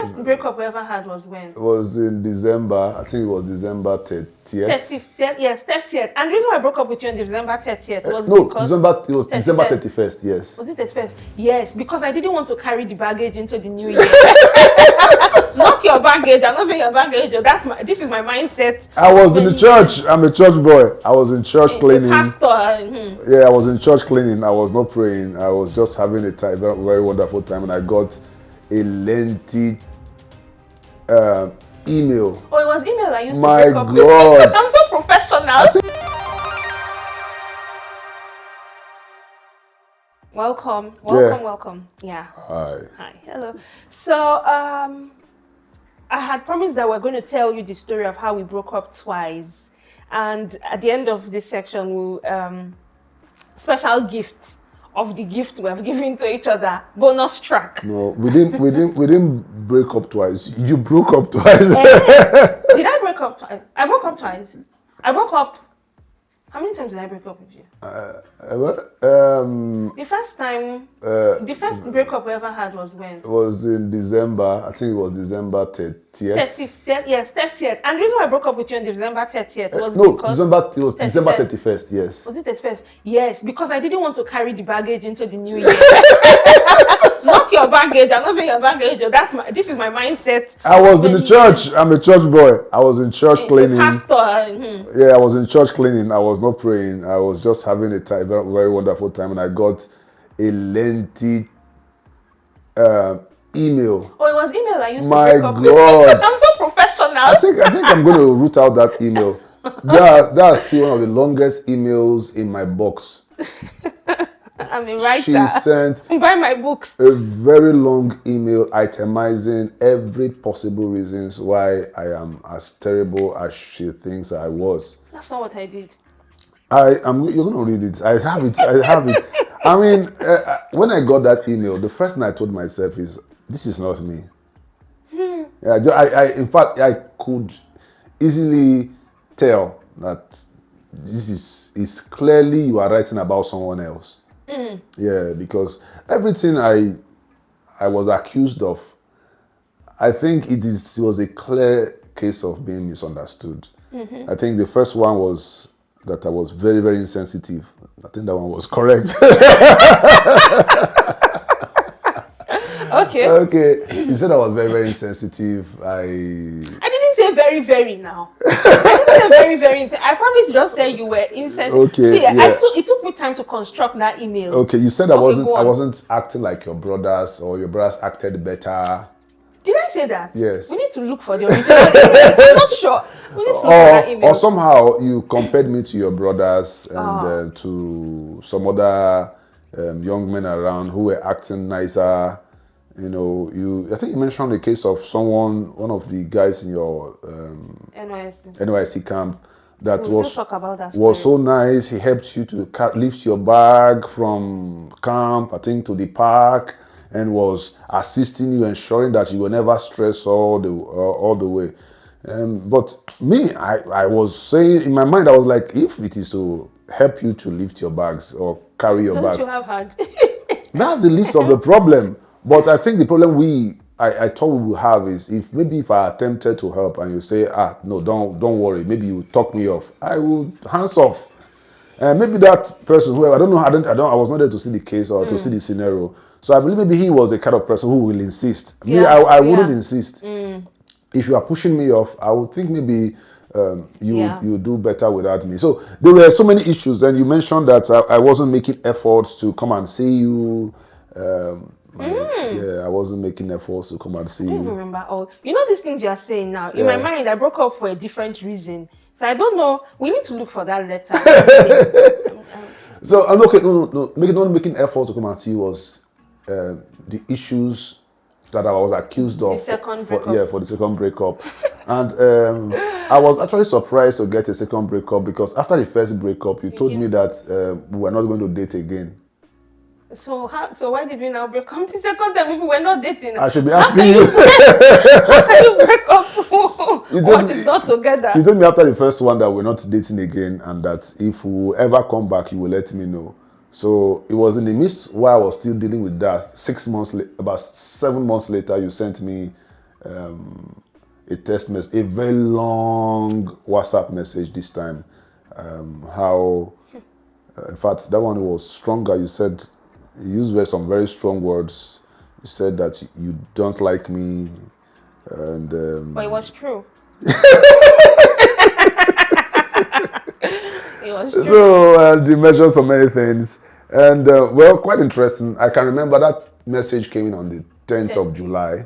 first breakup we ever had was when? It was in December. I think it was December 30th. 30th. Yes, 30th. And the reason why I broke up with you on December 30th was because... It was December 31st, yes. Was it 31st? Yes, because I didn't want to carry the baggage into the new year. Not your baggage. I'm not saying your baggage. This is my mindset. I was in the church. I'm a church boy. I was in church cleaning. Pastor. Yeah, I was in church cleaning. I was not praying. I was just having a time, very, very wonderful time, and I got a lengthy email. Oh, it was email I used My to break up. God. I'm so professional. Welcome. Yeah. Hi. Hello. So, I had promised that we're going to tell you the story of how we broke up twice. And at the end of this section, we'll special gift of the gift we have given to each other. Bonus track. No, we didn't break up twice. You broke up twice. Did I break up twice? I broke up twice. I broke up. How many times did I break up with you? The first time, the first breakup we ever had was when? It was in December. I think it was December 30th. Yes, 30th. And the reason why I broke up with you on December 30th was because... It was December 31st, yes. Was it 31st? Yes, because I didn't want to carry the baggage into the new year. Not your baggage. I'm not saying your baggage. This is my mindset. I was in the church. I'm a church boy. I was in church cleaning. Pastor. Yeah, I was in church cleaning. I was not praying. I was just having a time, very, very wonderful time, and I got a lengthy email. Oh, it was email I used My to break up. God. I'm so professional. I think I'm going to root out that email. That's still one of the longest emails in my box. I'm a writer. She sent buy my books. A very long email itemizing every possible reasons why I am as terrible as she thinks I was. That's not what I did. You're going to read it. I have it. I mean, when I got that email, the first thing I told myself is, this is not me. In fact, I could easily tell that this is clearly you are writing about someone else. Yeah, because everything I was accused of, I think it was a clear case of being misunderstood. I think the first one was that I was very, very insensitive. I think that one was correct. Okay. You said I was very, very insensitive. I didn't say very, very now. I didn't say very, very insensitive. I probably just said you were insensitive. Okay. See, Yeah. it took me time to construct that email. Okay, you said I wasn't acting like your brothers, or your brothers acted better. Did I say that? Yes. We need to look for the original email. I'm not sure. We need to look for that email. Or somehow you compared me to your brothers and to some other young men around who were acting nicer. You know, I think you mentioned the case of one of the guys in your NYC camp that was so nice. He helped you to lift your bag from camp, I think, to the park, and was assisting you, ensuring that you were never stressed all the way. But me, I was saying in my mind, I was like, if it is to help you to lift your bags or carry your bags, don't you have hand? That's the least of the problem. But I think the problem I thought we would have is if I attempted to help and you say, no, don't worry, maybe you talk me off, I will hands off. And maybe that person, whoever, I was not there to see the case or to see the scenario. So I believe maybe he was the kind of person who will insist. Yeah. Me, I wouldn't insist. If you are pushing me off, I would think maybe you do better without me. So there were so many issues, and you mentioned that I wasn't making efforts to come and see you. I wasn't making efforts to come and see you. I don't remember all. You know these things you are saying now. In my mind, I broke up for a different reason. So I don't know. We need to look for that letter. So I'm okay. No. Not making effort to come and see you was the issues that I was accused of for the second breakup. And I was actually surprised to get a second breakup because after the first breakup, you told me that we were not going to date again. So why did we now break up the second time if we were not dating? I should be asking you. How can you break up? What is not together? You told me after the first one that we're not dating again, and that if we ever come back, you will let me know. So it was in the midst while I was still dealing with that. About 7 months later, you sent me a text message, a very long WhatsApp message this time. In fact, that one was stronger. You said, you used some very strong words. You said that you don't like me, and but it was true. It was true. So you mentioned so many things, and quite interesting. I can remember that message came in on the 10th of July.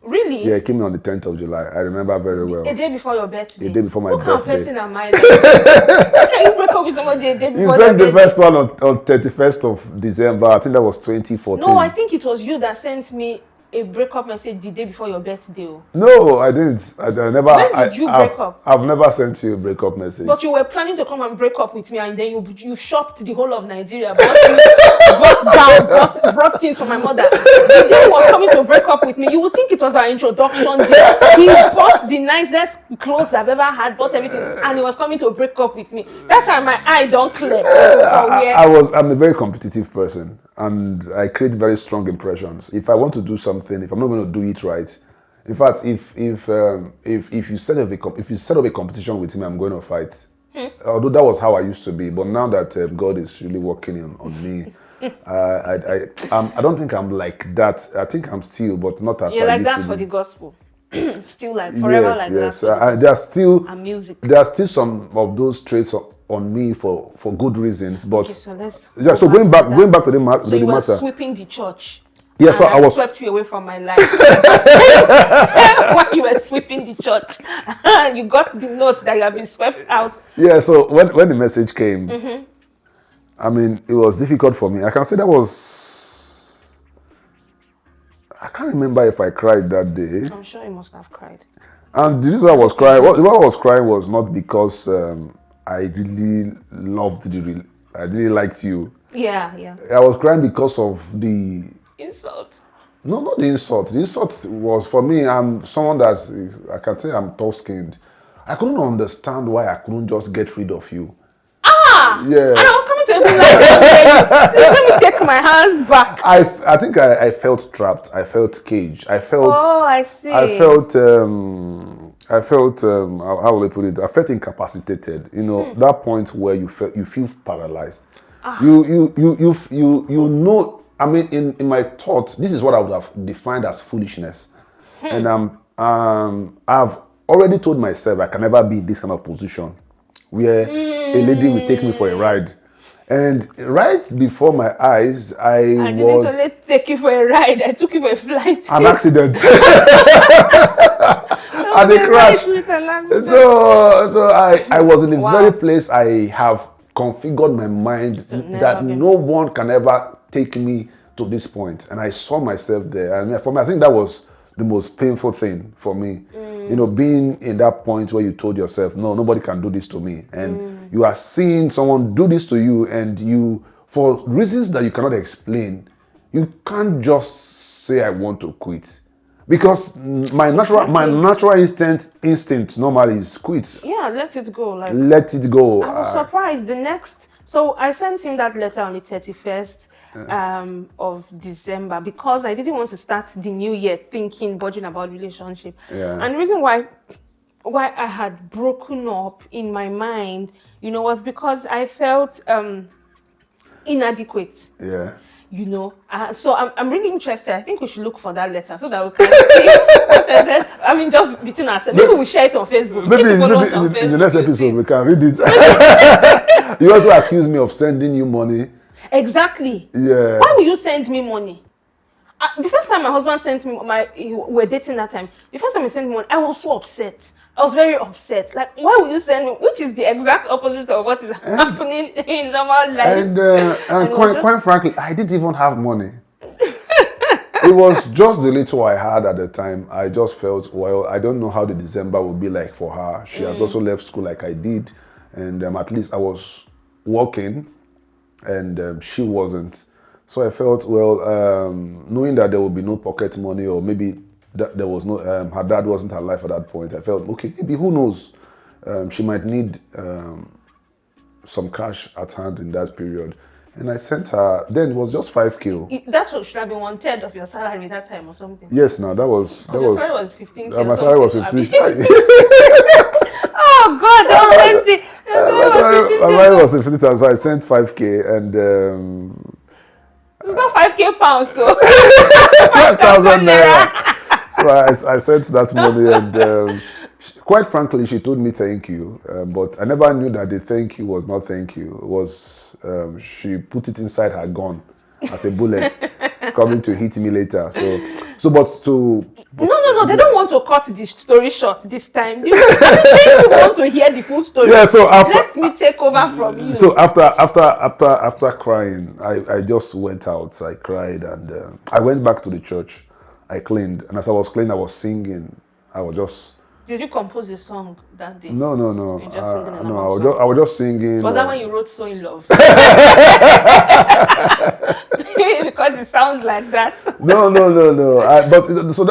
Really? Yeah, it came in on the 10th of July. I remember very well. A day before your birthday. A day before my birthday. What kind of person am I? How can you break up with somebody a day before? You sent the first one on 31st of December. I think that was 2014. No, I think it was you that sent me a breakup message the day before your birthday. No, I didn't. I never. When did you break up? I've never sent you a breakup message. But you were planning to come and break up with me, and then you shopped the whole of Nigeria, brought things for my mother. The day he was coming to break up with me, you would think it was our introduction day. He bought the nicest clothes I've ever had, bought everything, and he was coming to break up with me. That time my eye don't clear. I'm a very competitive person, and I create very strong impressions. If I want to do something, if I'm not going to do it right, in fact, if you set up a competition with me, I'm going to fight. Although that was how I used to be, but now that God is really working on me, I don't think I'm like that. I think I'm still, but not as I like used that to for be. the gospel. Still like forever like yes. that. There are still and music. There are still some of those traits on me for good reasons, but okay, so let's going back to the matter. So you were sweeping the church. Yeah, so I was swept you away from my life. While you were sweeping the church, you got the note that you have been swept out. Yeah, so when the message came, I mean, it was difficult for me. I can say I can't remember if I cried that day. I'm sure you must have cried. And the reason I was crying, what I was crying was not because I really I really liked you. Yeah. I was crying because of the insult. No, not the insult. The insult was, for me, I'm someone that, I can say I'm tough-skinned. I couldn't understand why I couldn't just get rid of you. Yeah. And I was coming to even like, let me take my hands back. I think I felt trapped. I felt caged. I felt... Oh, I see. I felt, how will I put it? I felt incapacitated. You know, that point where you feel paralyzed. You know... I mean, in my thoughts, this is what I would have defined as foolishness. And I've already told myself I can never be in this kind of position where a lady will take me for a ride. And right before my eyes, I didn't only take you for a ride, I took you for a flight. An accident. And a crash. So I was in the very place I have configured my mind that no one can ever take me to this point, and I saw myself there. And for me, I think that was the most painful thing for me. You know, being in that point where you told yourself, no, nobody can do this to me, and you are seeing someone do this to you, and you, for reasons that you cannot explain, you can't just say I want to quit, because my natural instinct normally is quit. Yeah, let it go. Let it go. I was surprised. So I sent him that letter on the 31st of December because I didn't want to start the new year budging about relationship. Yeah. And the reason why I had broken up in my mind, you know, was because I felt inadequate. Yeah. You know, so I'm really interested. I think we should look for that letter so that we can see what I said. I mean, just between ourselves. Maybe we share it on Facebook. Maybe in the next episode we can read it. You also accuse me of sending you money. Exactly. Yeah. Why will you send me money? The first time my husband sent me we were dating that time. The first time he sent me money, I was so upset. I was very upset. Like, why will you send me? Which is the exact opposite of what is happening in normal life. And quite frankly, I didn't even have money. It was just the little I had at the time. I just felt, well, I don't know how the December will be like for her. She has also left school like I did. And at least I was working and she wasn't. So I felt, well, knowing that there would be no pocket money, or maybe that there was no, her dad wasn't alive at that point, I felt, okay, maybe who knows? She might need some cash at hand in that period. And I sent her, then it was just 5K. That should have been 1/3 of your salary that time or something. Yes, now that was. Your salary was 15K. My salary was 15K. Oh God, don't see. My salary was 15,000, so I sent 5K and. It's not 5K pounds, so. 5,000 naira. So I sent that money and. Quite frankly, she told me thank you, but I never knew that the thank you was not thank you. It was she put it inside her gun as a bullet, coming to hit me later. But to no, they don't want to cut the story short this time. You want to hear the full story. Yeah, so let me take over from you. So after crying, I just went out. I cried and I went back to the church. I cleaned, and as I was cleaning, I was singing. I was just. Did you compose a song that day? No. You just No, I was just singing. Was that when you wrote So in Love? Because it sounds like that. No.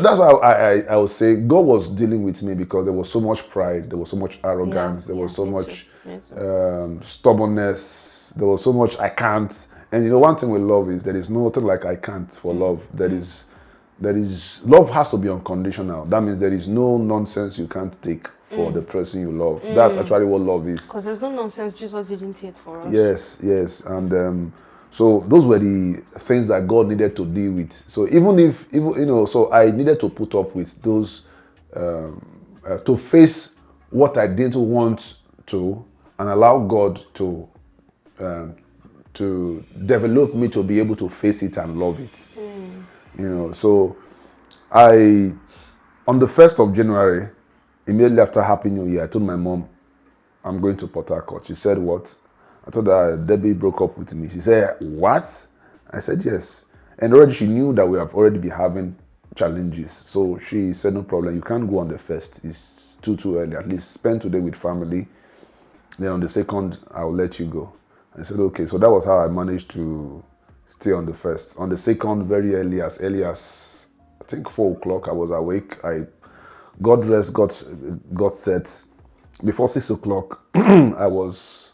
That's why I would say God was dealing with me because there was so much pride, there was so much arrogance, there was so much stubbornness, there was so much I can't. And one thing with love is there is nothing like I can't for love. There is love has to be unconditional. That means there is no nonsense you can't take for the person you love. That's actually what love is. Because there's no nonsense Jesus didn't take for us. Yes. And so those were the things that God needed to deal with. So even so I needed to put up with those to face what I didn't want to and allow God to develop me to be able to face it and love it. So on the 1st of January, immediately after Happy New Year, I told my mom, I'm going to Port Harcourt. She said, what? I told her, Debbie broke up with me. She said, what? I said, yes. And already she knew that we have already been having challenges. So she said, no problem. You can't go on the 1st. It's too early. At least spend today with family. Then on the 2nd, I'll let you go. I said, okay. So that was how I managed to stay on the 1st. On the 2nd, very early as I think 4 o'clock, I was awake. I got dressed, got set. Before 6 o'clock, I was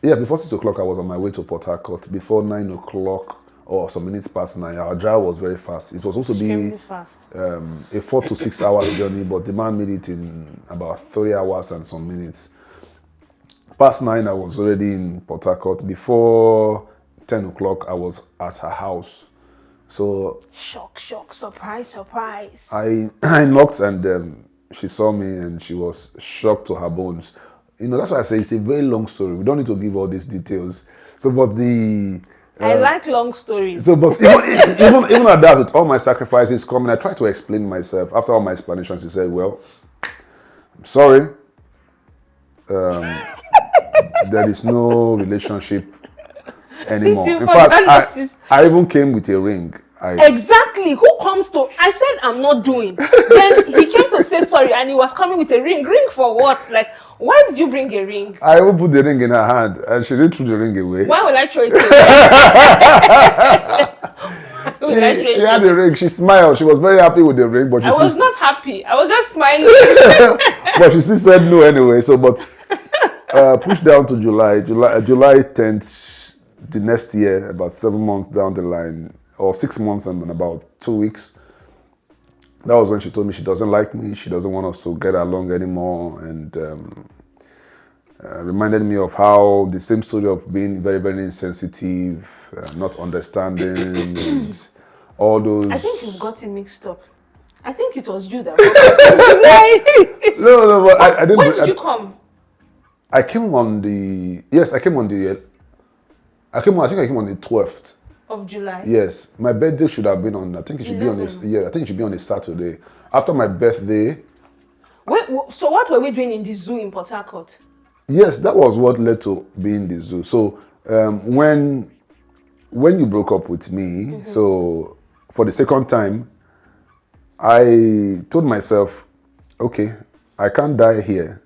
before 6 o'clock, I was on my way to Port Harcourt. Before 9 o'clock or some minutes past 9, our drive was very fast. It was also be a 4 to 6 hours journey, but the man made it in about 3 hours and some minutes. Past 9, I was already in Port Harcourt. Before 10 o'clock, I was at her house. So shock, surprise. I knocked and she saw me and she was shocked to her bones. That's why I say it's a very long story. We don't need to give all these details. So, but I like long stories. So, but even at that, with all my sacrifices coming, I tried to explain myself. After all my explanations, he said, well, I'm sorry. There is no relationship anymore. In fact, I even came with a ring. Exactly. Who comes to? I said I'm not doing. Then he came to say sorry, and he was coming with a ring. Ring for what? Like, why did you bring a ring? I even put the ring in her hand, and she didn't throw the ring away. Why would I throw it away? She had the ring. She smiled. She was very happy with the ring, but I was not happy. I was just smiling. But she still said no anyway. So, but push down to July 10th, the next year, about 7 months down the line, or 6 months and about 2 weeks. That was when she told me she doesn't like me. She doesn't want us to get along anymore, and reminded me of how the same story of being very, very insensitive, not understanding, and all those. I think you've gotten mixed up. I think it was you that. No, but I didn't. When did you come? I came on the. Yes, I came on the. I think I came on the 12th. Of July. Yes, my birthday should have been on. I think it should 11. Be on a. Yeah, I think it should be on a Saturday. After my birthday. Wait, so what were we doing in the zoo in Port Harcourt? Yes, that was what led to being the zoo. So when you broke up with me, so for the second time, I told myself, okay, I can't die here.